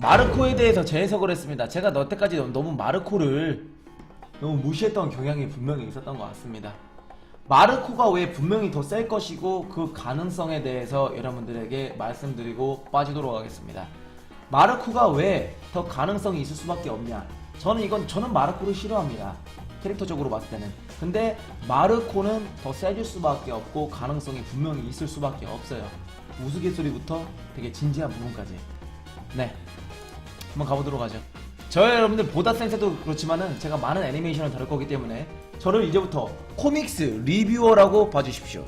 마르코에 대해서 재해석을 했습니다. 제가 여태까지 너무 마르코를 너무 무시했던 경향이 분명히 있었던 것 같습니다. 마르코가 왜 분명히 더 셀 것이고 그 가능성에 대해서 여러분들에게 말씀드리고 빠지도록 하겠습니다. 마르코가 왜 더 가능성이 있을 수밖에 없냐? 저는 마르코를 싫어합니다. 캐릭터적으로 봤을 때는. 근데 마르코는 더 세질 수밖에 없고 가능성이 분명히 있을 수밖에 없어요. 우스갯소리부터 되게 진지한 부분까지. 네, 한번 가보도록 하죠. 여러분들 보다 센세도 그렇지만은 제가 많은 애니메이션을 다룰 거기 때문에 저를 이제부터 코믹스 리뷰어라고 봐주십시오.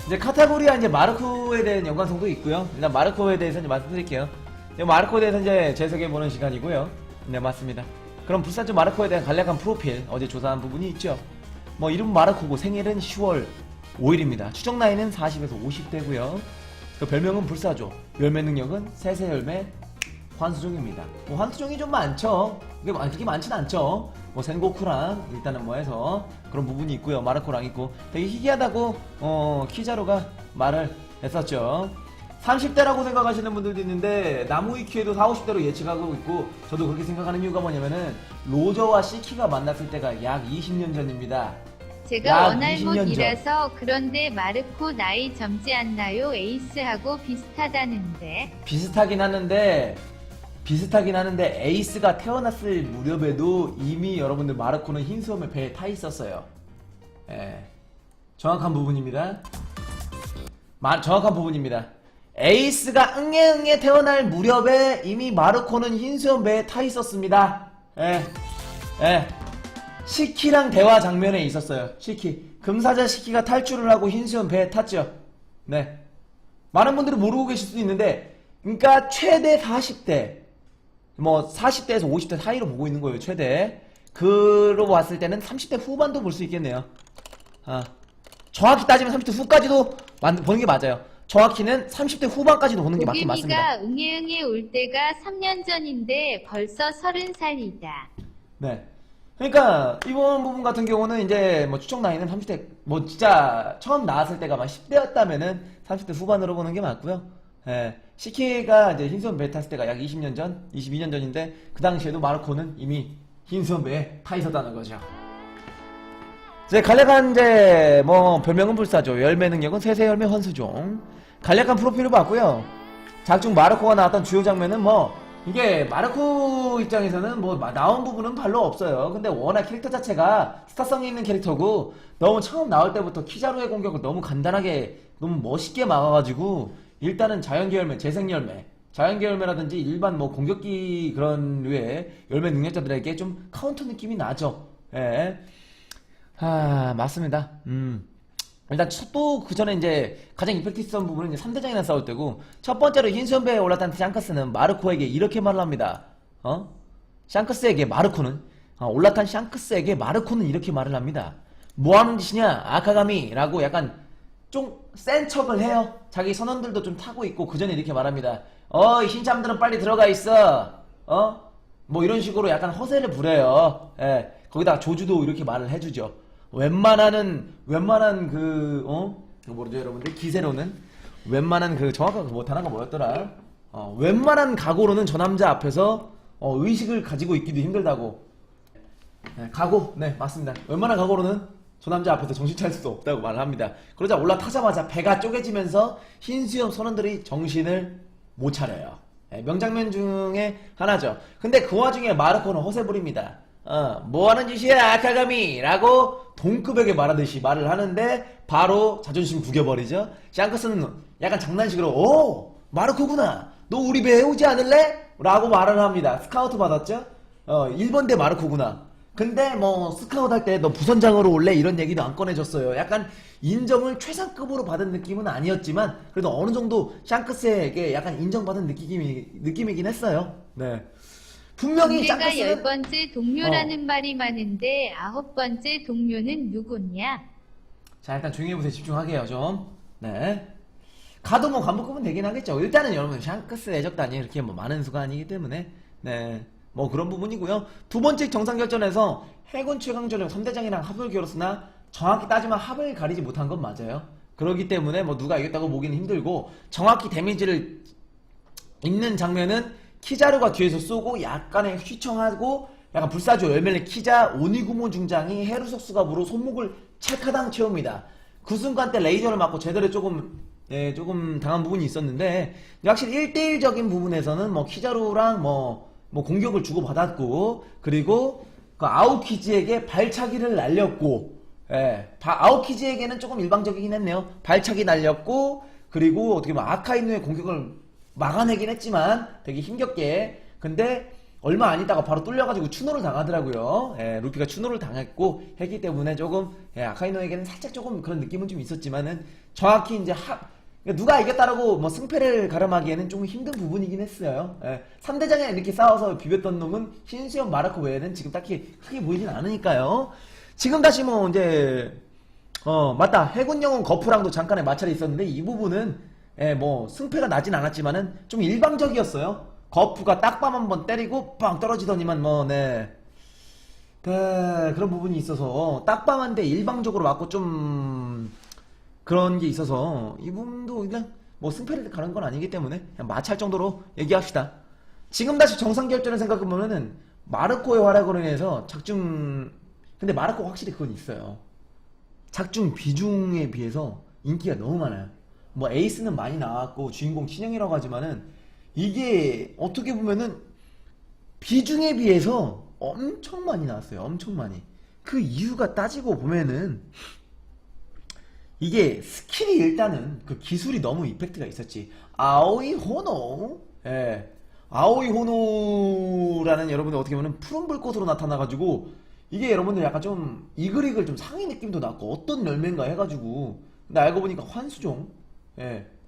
이제 카테고리와 이제 마르코에 대한 연관성도 있고요. 일단 마르코에 대해서 이제 말씀드릴게요. 마르코에 대해서 이제 재석해보는 시간이고요. 네, 맞습니다. 그럼 불사조 마르코에 대한 간략한 프로필 어제 조사한 부분이 있죠. 뭐 이름 마르코고 생일은 10월 5일입니다. 추정 나이는 40에서 50대고요. 그 별명은 불사조, 열매 능력은 세세 열매 환수종입니다. 뭐 환수종이 좀 많죠. 그게 많진 않죠. 뭐 센고쿠랑 일단은 뭐 해서 그런 부분이 있고요. 마르코랑 있고 되게 희귀하다고 키자루가 말을 했었죠. 30대라고 생각하시는 분들도 있는데 나무위키에도 40, 50대로 예측하고 있고 저도 그렇게 생각하는 이유가 뭐냐면은 로저와 시키가 만났을 때가 약 20년 전입니다. 제가 원할못이라서. 그런데 마르코 나이 젊지 않나요? 에이스하고 비슷하다는데. 비슷하긴 하는데 에이스가 태어났을 무렵에도 이미 여러분들 마르코는 흰수염에 배에 타 있었어요. 예, 정확한 부분입니다. 정확한 부분입니다. 에이스가 응애응애 태어날 무렵에 이미 마르코는 흰수염 배에 타 있었습니다. 예, 예. 시키랑 대화 장면에 있었어요. 시키, 금사자 시키가 탈출을 하고 흰수염 배에 탔죠. 네, 많은 분들이 모르고 계실 수도 있는데, 그러니까 최대 40대, 뭐 40대에서 50대 사이로 보고 있는 거예요. 최대. 그로 봤을 때는 30대 후반도 볼 수 있겠네요. 정확히 따지면 30대 후까지도 보는 게 맞아요. 정확히는 30대 후반까지도 보는 게 맞긴 맞습니다. 도겸이가 응애응애 올 때가 3년 전인데 벌써 30살이다. 네. 그러니까 이번 부분 같은 경우는 이제 뭐 추정 나이는 30대, 뭐 진짜 처음 나왔을 때가 막 10대였다면은 30대 후반으로 보는 게 맞고요. 예. 시키가 이제 흰수염 배에 탔을 때가 약 20년 전, 22년 전인데 그 당시에도 마르코는 이미 흰수염 배에 타 있었다는 거죠. 이제 간략한 이제 뭐 별명은 불사조, 열매 능력은 세세 열매 환수종. 간략한 프로필을 봤고요. 작중 마르코가 나왔던 주요 장면은 뭐 이게 마르코 입장에서는 뭐 나온 부분은 별로 없어요. 근데 워낙 캐릭터 자체가 스타성이 있는 캐릭터고 너무 처음 나올 때부터 키자루의 공격을 너무 간단하게 너무 멋있게 막아가지고 일단은 자연계 열매, 재생 열매, 자연계 열매라든지 일반 뭐 공격기 그런 류의 열매 능력자들에게 좀 카운터 느낌이 나죠. 예. 맞습니다. 일단 또 그 전에 이제 가장 임팩트 있었던 부분은 이제 3대장이랑 싸울 때고, 첫 번째로 흰수염배에 올랐던 샹크스는 마르코에게 이렇게 말을 합니다. 샹크스에게 마르코는 올라탄 샹크스에게 마르코는 이렇게 말을 합니다. 뭐하는 짓이냐 아카가미 라고 약간 좀 센 척을 해요. 자기 선원들도 좀 타고 있고 그 전에 이렇게 말합니다. 흰참들은 빨리 들어가 있어. 뭐 이런 식으로 약간 허세를 부려요. 예. 거기다가 조주도 이렇게 말을 해주죠. 웬만한 뭐죠 여러분들? 기세로는 웬만한 정확한 뭐 단어가 뭐였더라? 웬만한 각오로는 저 남자 앞에서 의식을 가지고 있기도 힘들다고. 네, 각오, 네 맞습니다. 웬만한 각오로는 저 남자 앞에서 정신 차릴 수도 없다고 말을 합니다. 그러자 올라타자마자 배가 쪼개지면서 흰수염 선원들이 정신을 못 차려요. 네, 명장면 중에 하나죠. 근데 그 와중에 마르코는 허세 부립니다. 뭐하는 짓이야 아카가미 라고 동급에게 말하듯이 말을 하는데 바로 자존심 구겨버리죠. 샹크스는 약간 장난식으로 오 마르코구나 너 우리 배에 오지 않을래? 라고 말을 합니다. 스카우트 받았죠. 1번대 마르코구나. 근데 뭐 스카우트 할 때 너 부선장으로 올래? 이런 얘기도 안 꺼내줬어요. 약간 인정을 최상급으로 받은 느낌은 아니었지만 그래도 어느 정도 샹크스에게 약간 인정받은 느낌이긴 했어요. 네. 분명히 내가 샹크스는 10번째 동료라는 말이 많은데 9번째 동료는 누구냐? 자 일단 조용히 해보세요. 집중하게요 좀. 네. 가도 뭐 간부급은 되긴 하겠죠. 일단은 여러분 샹크스 애적단이 이렇게 뭐 많은 수가 아니기 때문에 네. 뭐 그런 부분이고요. 두 번째 정상결전에서 해군 최강전력 3대장이랑 합을 겨뤘으나 정확히 따지면 합을 가리지 못한 건 맞아요. 그렇기 때문에 뭐 누가 이겼다고 보기는 힘들고 정확히 데미지를 있는 장면은 키자루가 뒤에서 쏘고 약간의 휘청하고 약간 불사조 열매를 키자 오니구모 중장이 헤르석스갑으로 손목을 찰카당 채웁니다. 그 순간 때 레이저를 맞고 제대로 조금 당한 부분이 있었는데 확실히 1대1적인 부분에서는 뭐 키자루랑 뭐 공격을 주고받았고 그리고 그 아오키지에게 발차기를 날렸고 아오키지에게는 조금 일방적이긴 했네요. 발차기 날렸고 그리고 어떻게 보면 아카이누의 공격을 막아내긴 했지만 되게 힘겹게 근데 얼마 안 있다가 바로 뚫려가지고 추노를 당하더라고요. 루피가 추노를 당했고 했기 때문에 조금 아카이노에게는 살짝 조금 그런 느낌은 좀 있었지만은 정확히 이제 누가 이겼다라고 뭐 승패를 가름하기에는 좀 힘든 부분이긴 했어요. 3대장에 이렇게 싸워서 비볐던 놈은 신수영 마르코 외에는 지금 딱히 크게 보이진 않으니까요. 지금 다시 뭐 이제 맞다 해군영웅 거프랑도 잠깐의 마찰이 있었는데 이 부분은 뭐 승패가 나진 않았지만은 좀 일방적이었어요. 거프가 딱밤 한번 때리고 빵 떨어지더니만 그런 부분이 있어서 딱밤한데 일방적으로 맞고 좀 그런 게 있어서 이 부분도 그냥 뭐 승패를 가는 건 아니기 때문에 그냥 마찰 정도로 얘기합시다. 지금 다시 정상결전을 생각해보면은 마르코의 활약으로 인해서 근데 마르코가 확실히 그건 있어요. 작중 비중에 비해서 인기가 너무 많아요. 뭐 에이스는 많이 나왔고 주인공 친형이라고 하지만은 이게 어떻게 보면은 비중에 비해서 엄청 많이 나왔어요. 엄청 많이. 그 이유가 따지고 보면은 이게 스킬이 일단은 그 기술이 너무 이펙트가 있었지. 아오이 호노. 아오이 호노라는 여러분들 어떻게 보면 푸른 불꽃으로 나타나가지고 이게 여러분들 약간 좀 이글이글 좀 상위 느낌도 났고 어떤 열매인가 해가지고 근데 알고 보니까 환수종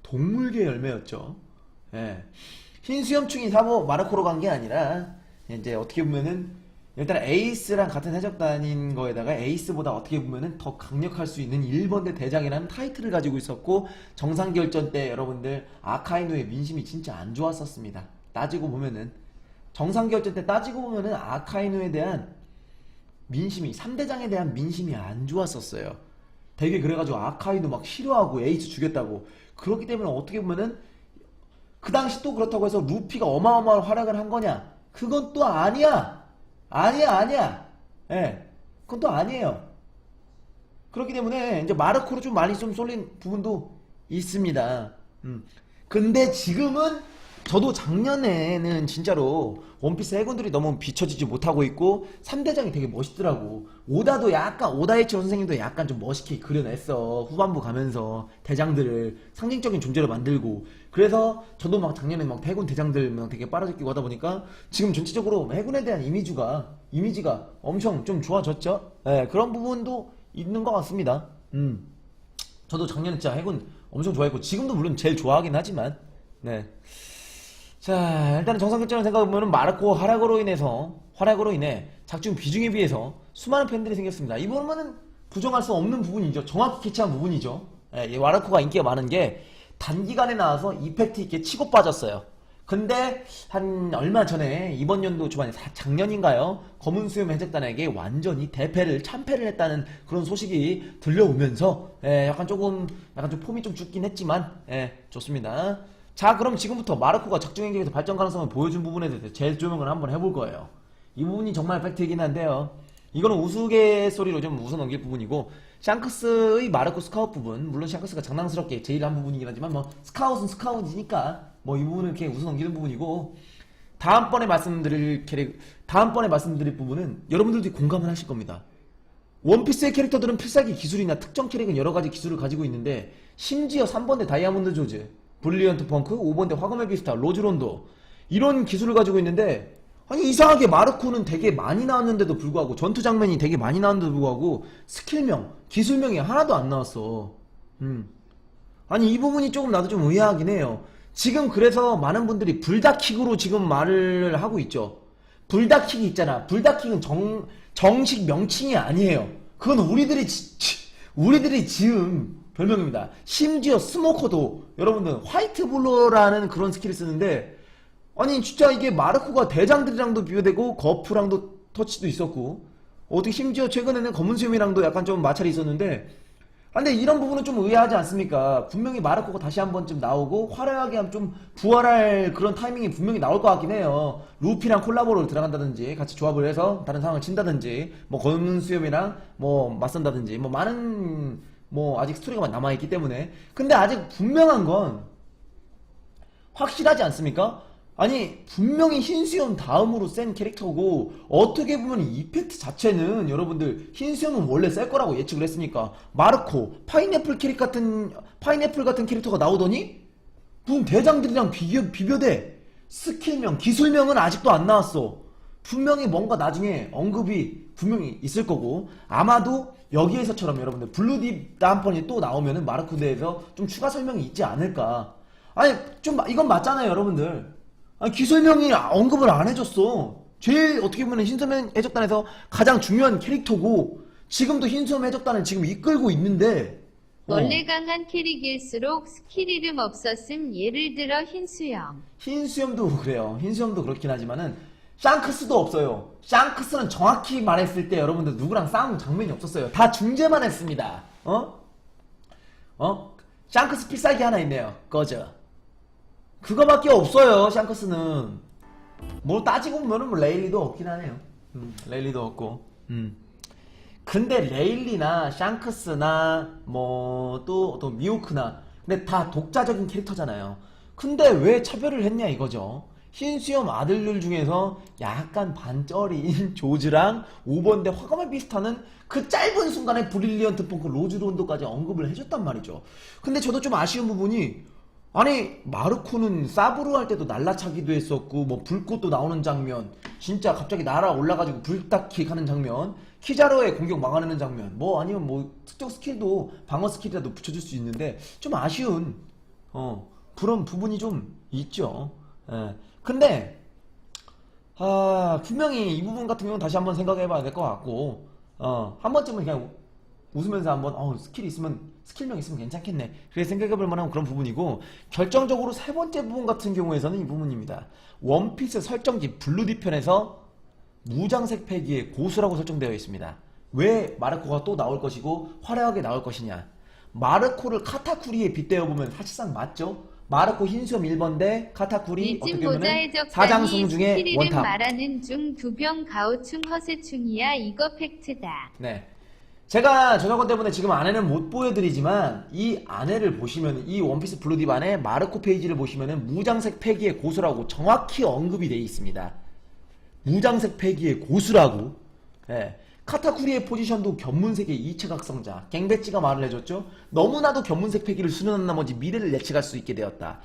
동물계 열매였죠. 흰수염충이 사고 마르코로 간 게 아니라 이제 어떻게 보면은 일단 에이스랑 같은 해적단인 거에다가 에이스보다 어떻게 보면은 더 강력할 수 있는 1번대 대장이라는 타이틀을 가지고 있었고 정상결전 때 여러분들 아카이누의 민심이 진짜 안 좋았었습니다. 따지고 보면은 정상결전 때 따지고 보면은 아카이누에 대한 민심이 3대장에 대한 민심이 안 좋았었어요. 되게 그래가지고 아카이누 막 싫어하고 에이스 죽였다고 그렇기 때문에 어떻게 보면은 그 당시 또 그렇다고 해서 루피가 어마어마한 활약을 한 거냐? 그건 또 아니야. 아니야. 그건 또 아니에요. 그렇기 때문에 이제 마르코로 좀 많이 좀 쏠린 부분도 있습니다. 근데 지금은 저도 작년에는 진짜로 원피스 해군들이 너무 비춰지지 못하고 있고 3대장이 되게 멋있더라고. 오다도 약간 오다이치로 선생님도 약간 좀 멋있게 그려냈어. 후반부 가면서 대장들을 상징적인 존재로 만들고 그래서 저도 막 작년에 막 해군 대장들 막 되게 빨아들이고 하다 보니까 지금 전체적으로 해군에 대한 이미지가 엄청 좀 좋아졌죠. 그런 부분도 있는 것 같습니다. 저도 작년에 진짜 해군 엄청 좋아했고 지금도 물론 제일 좋아하긴 하지만 자 일단은 정상결전을 생각해보면 마르코 활약으로 인해 작중 비중에 비해서 수많은 팬들이 생겼습니다. 이 부분은 부정할 수 없는 부분이죠. 정확히 캐치한 부분이죠. 이 마르코가 인기가 많은 게 단기간에 나와서 이펙트 있게 치고 빠졌어요. 근데 한 얼마 전에 이번 연도 초반에 작년인가요? 검은 수염 해적단에게 완전히 참패를 했다는 그런 소식이 들려오면서 약간 좀 폼이 좀 죽긴 했지만 좋습니다. 자 그럼 지금부터 마르코가 작중 행적에서 발전 가능성을 보여준 부분에 대해서 재조명을 한번 해볼 거예요. 이 부분이 정말 팩트이긴 한데요. 이거는 우스갯소리로 좀 웃어넘길 부분이고 샹크스의 마르코 스카웃 부분 물론 샹크스가 장난스럽게 제일 한 부분이긴 하지만 뭐 스카웃은 스카웃이니까 뭐 이 부분은 이렇게 웃어넘기는 부분이고 다음번에 말씀드릴 부분은 여러분들도 공감을 하실 겁니다. 원피스의 캐릭터들은 필살기 기술이나 특정 캐릭은 여러가지 기술을 가지고 있는데 심지어 3번대 다이아몬드 조즈 브릴리언트 펑크, 5번대 화검의 비스타, 로즈론도 이런 기술을 가지고 있는데 아니 이상하게 마르코는 되게 많이 나왔는데도 불구하고 전투 장면이 되게 많이 나왔는데도 불구하고 스킬명, 기술명이 하나도 안 나왔어. 아니 이 부분이 조금 나도 좀 의아하긴 해요. 지금 그래서 많은 분들이 불다킥으로 지금 말을 하고 있죠. 불다킥이 있잖아. 불다킥은 정식 명칭이 아니에요. 그건 우리들이 지은 별명입니다. 심지어 스모커도 여러분들 화이트 블러라는 그런 스킬을 쓰는데 아니 진짜 이게 마르코가 대장들이랑도 비교되고 거프랑도 터치도 있었고 어떻게 심지어 최근에는 검은 수염이랑도 약간 좀 마찰이 있었는데 근데 이런 부분은 좀 의아하지 않습니까? 분명히 마르코가 다시 한 번쯤 나오고 화려하게 하면 좀 부활할 그런 타이밍이 분명히 나올 것 같긴 해요. 루피랑 콜라보로 들어간다든지 같이 조합을 해서 다른 상황을 친다든지 뭐 검은 수염이랑 뭐 맞선다든지 뭐 많은 뭐 아직 스토리가 남아있기 때문에. 근데 아직 분명한 건 확실하지 않습니까? 아니 분명히 흰수염 다음으로 센 캐릭터고 어떻게 보면 이펙트 자체는 여러분들 흰수염은 원래 셀 거라고 예측을 했으니까 마르코 파인애플 같은 캐릭터가 나오더니 무슨 대장들이랑 비교돼. 스킬명 기술명은 아직도 안 나왔어. 분명히 뭔가 나중에 언급이 분명히 있을 거고 아마도 여기에서처럼 여러분들 블루딥 다음번에 또 나오면은 마르코 대해서 좀 추가 설명이 있지 않을까. 아니 좀 이건 맞잖아요 여러분들. 아니, 기술명이 언급을 안 해줬어. 제일 어떻게 보면 흰수염 해적단에서 가장 중요한 캐릭터고 지금도 흰수염 해적단을 지금 이끌고 있는데 원래 강한 캐릭일수록 스킬 이름 없었음. 예를 들어 흰수염. 흰수염도 그래요. 흰수염도 그렇긴 하지만은 샹크스도 없어요. 샹크스는 정확히 말했을 때 여러분들 누구랑 싸운 장면이 없었어요. 다 중재만 했습니다. 샹크스 필살기 하나 있네요. 꺼져. 그거밖에 없어요. 샹크스는 뭐 따지고 보면은 뭐 레일리도 없긴 하네요. 레일리도 없고. 근데 레일리나 샹크스나 뭐 또 미호크나 근데 다 독자적인 캐릭터잖아요. 근데 왜 차별을 했냐 이거죠. 흰수염 아들들 중에서 약간 반쩌리인 조즈랑 5번대 화감에 비슷하는 그 짧은 순간에 브릴리언트 펑크 로즈론도까지 언급을 해줬단 말이죠. 근데 저도 좀 아쉬운 부분이 아니 마르코는 사브르 할 때도 날라차기도 했었고 뭐 불꽃도 나오는 장면 진짜 갑자기 날아 올라가지고 불닭킥 하는 장면 키자로의 공격 막아내는 장면 뭐 아니면 뭐 특정 스킬도 방어 스킬이라도 붙여줄 수 있는데 좀 아쉬운 그런 부분이 좀 있죠. 예. 근데 분명히 이 부분 같은 경우는 다시 한번 생각해봐야 될 것 같고 한 번쯤은 그냥 웃으면서 한번 스킬 있으면 스킬명 있으면 괜찮겠네 그래 생각해볼 만한 그런 부분이고 결정적으로 세 번째 부분 같은 경우에서는 이 부분입니다. 원피스 설정지 블루디 편에서 무장색 패기의 고수라고 설정되어 있습니다. 왜 마르코가 또 나올 것이고 화려하게 나올 것이냐. 마르코를 카타쿠리에 빗대어 보면 사실상 맞죠. 마르코 흰수염 1번대 카타쿠리 어떻게 보면 사장승 중에 스킬 이름 원탑. 말하는 중 두병 가오충 허세충이야. 이거 팩트다. 네. 제가 저작권 때문에 지금 안에는 못 보여드리지만 이 안에를 보시면 이 원피스 블루딥 안에 마르코 페이지를 보시면은 무장색 패기의 고수라고 정확히 언급이 되어 있습니다. 무장색 패기의 고수라고. 예. 카타쿠리의 포지션도 견문색의 이체각성자. 갱배찌가 말을 해줬죠. 너무나도 견문색 패기를 수련한 나머지 미래를 예측할 수 있게 되었다.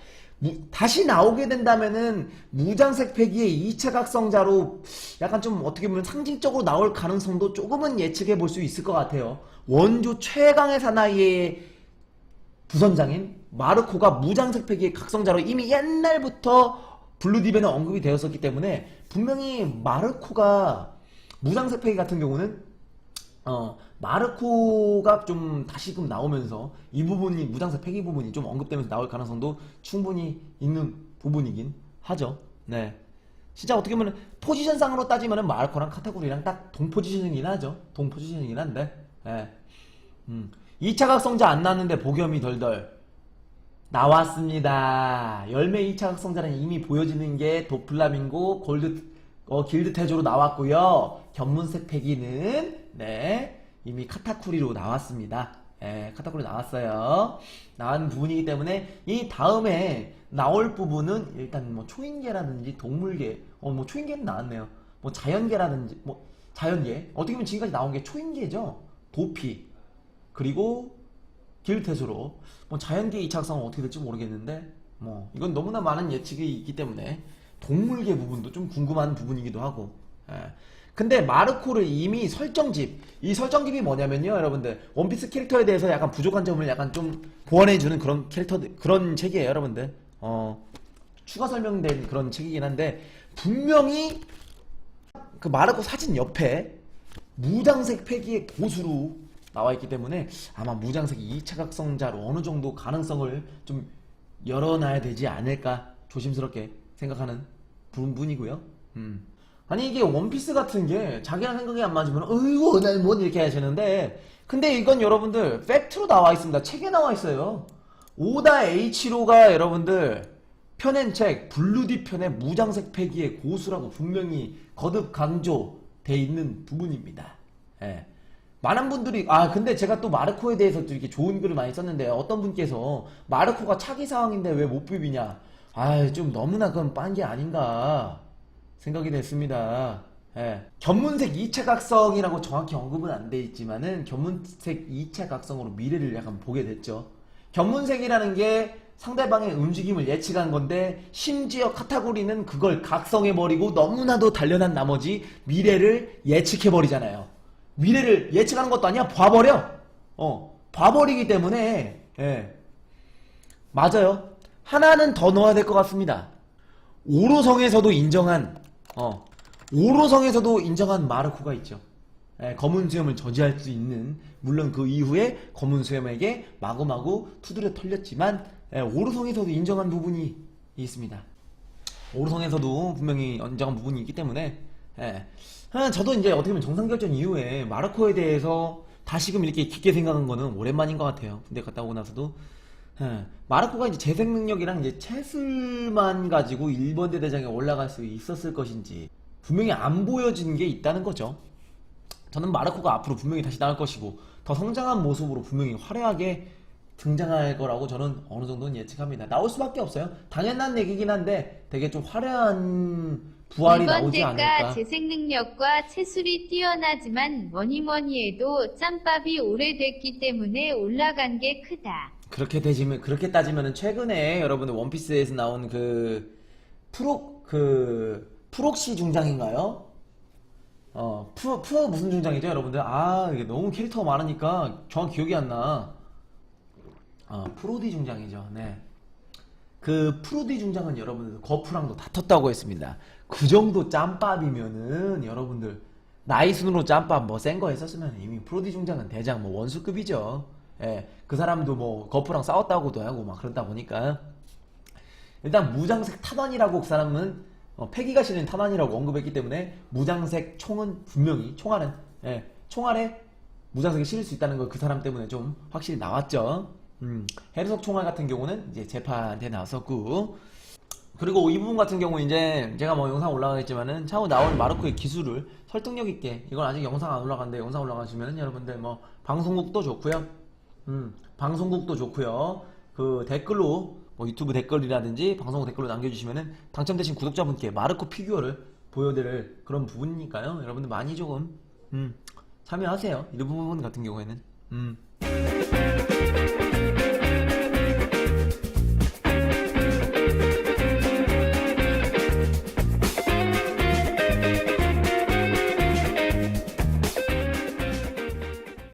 다시 나오게 된다면은 무장색 패기의 2차 각성자로 약간 좀 어떻게 보면 상징적으로 나올 가능성도 조금은 예측해 볼 수 있을 것 같아요. 원조 최강의 사나이의 부선장인 마르코가 무장색 패기의 각성자로 이미 옛날부터 블루딥에는 언급이 되었었기 때문에 분명히 마르코가 무장색 패기 같은 경우는 마르코가 좀 다시금 나오면서 이 부분이 무장색 패기 부분이 좀 언급되면서 나올 가능성도 충분히 있는 부분이긴 하죠. 네. 진짜 어떻게 보면 포지션상으로 따지면은 마르코랑 카타쿠리랑 딱 동포지션이긴 하죠. 동포지션이긴 한데. 네. 2차 각성자 안 나왔는데 복염이 덜덜 나왔습니다. 열매 2차 각성자는 이미 보여지는 게 도플라밍고 길드 태조로 나왔고요. 견문색 패기는 네. 이미 카타쿠리로 나왔습니다. 예, 카타쿠리 나왔어요. 나온 부분이기 때문에 이 다음에 나올 부분은 일단 뭐 초인계라든지 동물계, 뭐 초인계는 나왔네요. 뭐 자연계라든지 뭐 자연계 어떻게 보면 지금까지 나온 게 초인계죠. 도피 그리고 길태수로 뭐 자연계 2차 각성은 어떻게 될지 모르겠는데 뭐 이건 너무나 많은 예측이 있기 때문에 동물계 부분도 좀 궁금한 부분이기도 하고. 예. 근데 마르코를 이미 이 설정집이 뭐냐면요 여러분들 원피스 캐릭터에 대해서 약간 부족한 점을 약간 좀 보완해주는 그런 그런 책이에요 여러분들. 추가 설명된 그런 책이긴 한데 분명히 그 마르코 사진 옆에 무장색 패기의 고수로 나와있기 때문에 아마 무장색이 2차 각성자로 어느 정도 가능성을 좀 열어놔야 되지 않을까 조심스럽게 생각하는 부분이고요. 아니 이게 원피스 같은 게 자기랑 생각이 안 맞으면 어이구 난 뭐 이렇게 하시는데, 근데 이건 여러분들 팩트로 나와 있습니다. 책에 나와 있어요. 오다 H로가 여러분들 펴낸 책 블루디 편의 무장색 패기의 고수라고 분명히 거듭 강조돼 있는 부분입니다. 예. 많은 분들이 근데 제가 또 마르코에 대해서 또 이렇게 좋은 글을 많이 썼는데, 어떤 분께서 마르코가 차기 사항인데 왜 못 비비냐, 좀 너무나 그건 빤 게 아닌가 생각이 됐습니다. 예. 견문색 2차 각성이라고 정확히 언급은 안 돼 있지만은 견문색 2차 각성으로 미래를 약간 보게 됐죠. 견문색이라는 게 상대방의 움직임을 예측한 건데, 심지어 카타고리는 그걸 각성해버리고 너무나도 단련한 나머지 미래를 예측해버리잖아요. 미래를 예측하는 것도 아니야, 봐버려. 봐버리기 때문에, 예. 맞아요. 하나는 더 넣어야 될 것 같습니다. 오로성에서도 인정한, 오로성에서도 인정한 마르코가 있죠. 예, 검은 수염을 저지할 수 있는, 물론 그 이후에 검은 수염에게 마구마구 두드려 털렸지만, 예, 오로성에서도 인정한 부분이 있습니다. 오로성에서도 분명히 인정한 부분이 있기 때문에, 예. 저도 이제 어떻게 보면 정상결전 이후에 마르코에 대해서 다시금 이렇게 깊게 생각한 거는 오랜만인 것 같아요. 군대 갔다 오고 나서도. 마르코가 이제 재생 능력이랑 이제 체술만 가지고 1번 대대장에 올라갈 수 있었을 것인지 분명히 안 보여진 게 있다는 거죠. 저는 마르코가 앞으로 분명히 다시 나올 것이고 더 성장한 모습으로 분명히 화려하게 등장할 거라고 저는 어느 정도는 예측합니다. 나올 수밖에 없어요. 당연한 얘기긴 한데 되게 좀 화려한 부활이 이번 나오지 대가 않을까. 재생 능력과 체술이 뛰어나지만 뭐니뭐니 해도 짬밥이 오래됐기 때문에 올라간 게 크다. 그렇게 따지면은 최근에 여러분들 원피스에서 나온 프록시 중장인가요? 무슨 중장이죠, 여러분들? 이게 너무 캐릭터가 많으니까 정확히 기억이 안 나. 프로디 중장이죠. 네. 그 프로디 중장은 여러분들 거프랑도 다퉜다고 했습니다. 그 정도 짬밥이면은 여러분들 나이 순으로 짬밥 뭐 센 거 했었으면 이미 프로디 중장은 대장 뭐 원수급이죠. 예, 그 사람도 뭐 거프랑 싸웠다고도 하고 막 그러다 보니까 일단 무장색 탄환이라고 그 사람은 패기가 실린 탄환이라고 언급했기 때문에 무장색 총은 분명히 총알에 무장색이 실릴 수 있다는 거 그 사람 때문에 좀 확실히 나왔죠. 해르석 총알 같은 경우는 이제 재판에 나왔었고, 그리고 이 부분 같은 경우 이제 제가 뭐 영상 올라가겠지만은 차후 나올 마르코의 기술을 설득력 있게, 이건 아직 영상 안 올라갔는데 영상 올라가시면은 여러분들 뭐 방송국도 좋고요. 방송국도 좋고요. 그 댓글로 뭐 유튜브 댓글이라든지 방송국 댓글로 남겨주시면은 당첨되신 구독자분께 마르코 피규어를 보여드릴 그런 부분이니까요. 여러분들 많이 조금 참여하세요. 이 부분 같은 경우에는